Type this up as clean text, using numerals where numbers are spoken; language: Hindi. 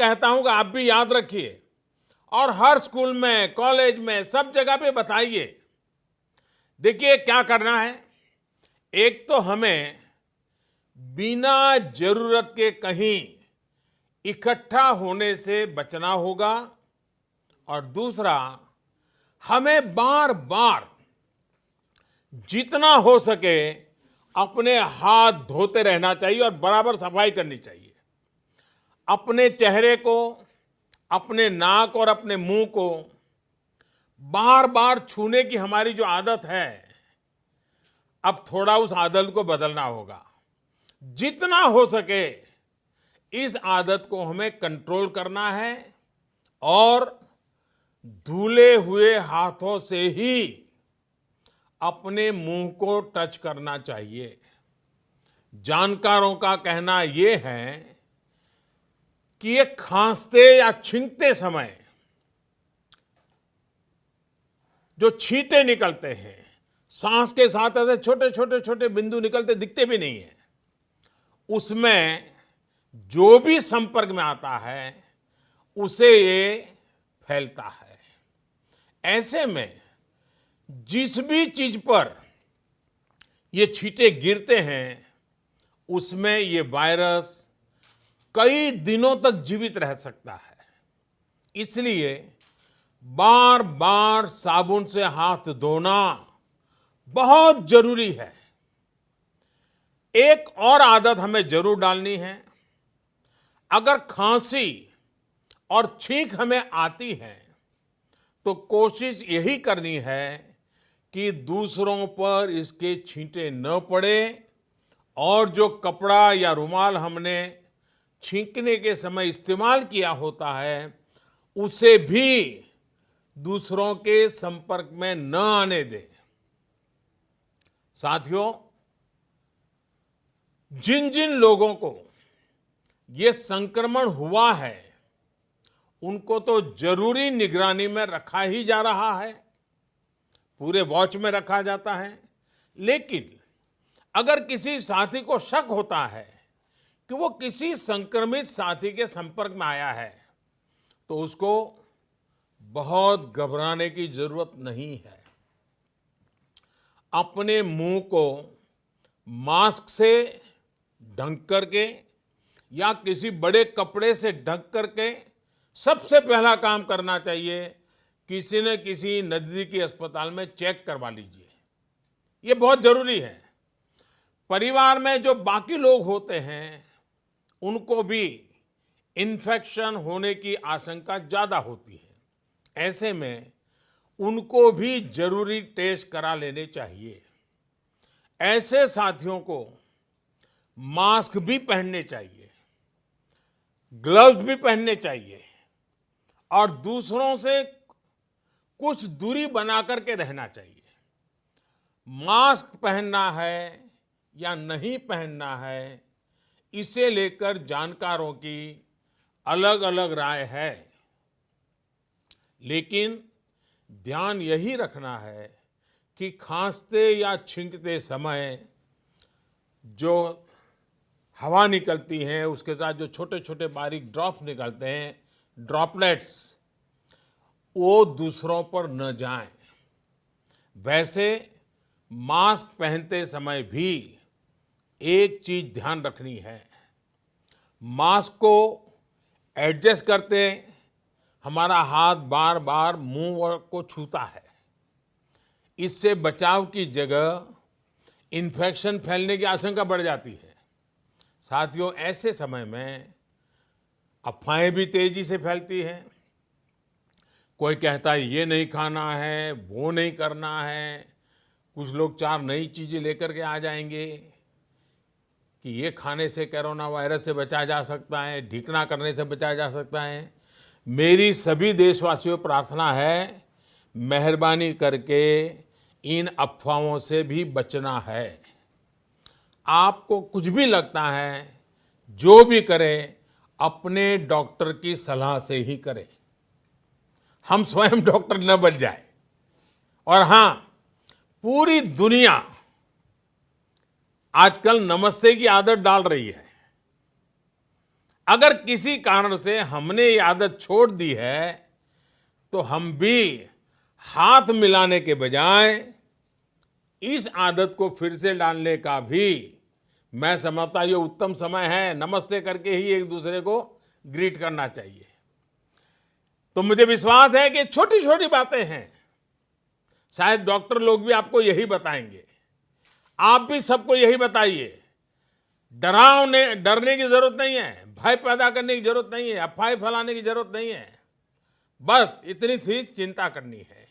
कहता हूं कि आप भी याद रखिए और हर स्कूल में, कॉलेज में, सब जगह पे बताइए। देखिए क्या करना है, एक तो हमें बिना जरूरत के कहीं इकट्ठा होने से बचना होगा और दूसरा, हमें बार बार जितना हो सके अपने हाथ धोते रहना चाहिए और बराबर सफाई करनी चाहिए। अपने चेहरे को, अपने नाक और अपने मुंह को बार बार छूने की हमारी जो आदत है, अब थोड़ा उस आदत को बदलना होगा। जितना हो सके इस आदत को हमें कंट्रोल करना है और धुले हुए हाथों से ही अपने मुंह को टच करना चाहिए। जानकारों का कहना यह है कि ये खांसते या छींकते समय जो छींटे निकलते हैं, सांस के साथ ऐसे छोटे छोटे छोटे बिंदु निकलते दिखते भी नहीं है, उसमें जो भी संपर्क में आता है उसे ये फैलता है। ऐसे में जिस भी चीज पर ये छींटे गिरते हैं उसमें ये वायरस कई दिनों तक जीवित रह सकता है। इसलिए बार बार साबुन से हाथ धोना बहुत जरूरी है। एक और आदत हमें जरूर डालनी है। अगर खांसी और छींक हमें आती है तो कोशिश यही करनी है कि दूसरों पर इसके छींटे न पड़े और जो कपड़ा या रुमाल हमने छींकने के समय इस्तेमाल किया होता है उसे भी दूसरों के संपर्क में न आने दें। साथियों, जिन जिन लोगों को ये संक्रमण हुआ है उनको तो जरूरी निगरानी में रखा ही जा रहा है, पूरे वॉच में रखा जाता है। लेकिन अगर किसी साथी को शक होता है कि वो किसी संक्रमित साथी के संपर्क में आया है तो उसको बहुत घबराने की जरूरत नहीं है। अपने मुंह को मास्क से ढक करके या किसी बड़े कपड़े से ढक करके सबसे पहला काम करना चाहिए, किसी न किसी नजदीकी अस्पताल में चेक करवा लीजिए। ये बहुत जरूरी है। परिवार में जो बाकी लोग होते हैं उनको भी इन्फेक्शन होने की आशंका ज्यादा होती है। ऐसे में उनको भी जरूरी टेस्ट करा लेने चाहिए। ऐसे साथियों को मास्क भी पहनने चाहिए, ग्लव्स भी पहनने चाहिए और दूसरों से कुछ दूरी बना करके रहना चाहिए। मास्क पहनना है या नहीं पहनना है, इसे लेकर जानकारों की अलग अलग राय है। लेकिन ध्यान यही रखना है कि खांसते या छींकते समय जो हवा निकलती है उसके साथ जो छोटे छोटे बारीक ड्रॉप्स निकलते हैं, ड्रॉपलेट्स, वो दूसरों पर न जाएं। वैसे मास्क पहनते समय भी एक चीज ध्यान रखनी है, मास्क को एडजस्ट करते हमारा हाथ बार बार मुंह को छूता है। इससे बचाव की जगह इन्फेक्शन फैलने की आशंका बढ़ जाती है। साथियों, ऐसे समय में अफवाहें भी तेजी से फैलती हैं। कोई कहता है ये नहीं खाना है, वो नहीं करना है। कुछ लोग 4 नई चीजें लेकर के आ जाएंगे कि ये खाने से कोरोना वायरस से बचा जा सकता है, ढीकना करने से बचा जा सकता है। मेरी सभी देशवासियों को प्रार्थना है, मेहरबानी करके इन अफवाहों से भी बचना है। आपको कुछ भी लगता है, जो भी करें, अपने डॉक्टर की सलाह से ही करें। हम स्वयं डॉक्टर न बन जाए। और हां, पूरी दुनिया आजकल नमस्ते की आदत डाल रही है। अगर किसी कारण से हमने ये आदत छोड़ दी है, तो हम भी हाथ मिलाने के बजाय इस आदत को फिर से डालने का भी मैं समझता ये उत्तम समय है। नमस्ते करके ही एक दूसरे को ग्रीट करना चाहिए। तो मुझे विश्वास है कि छोटी छोटी बातें हैं, शायद डॉक्टर लोग भी आपको यही बताएंगे, आप भी सबको यही बताइए। डरने की जरूरत नहीं है, भय पैदा करने की जरूरत नहीं है, अफवाह फैलाने की जरूरत नहीं है, बस इतनी सी चिंता करनी है।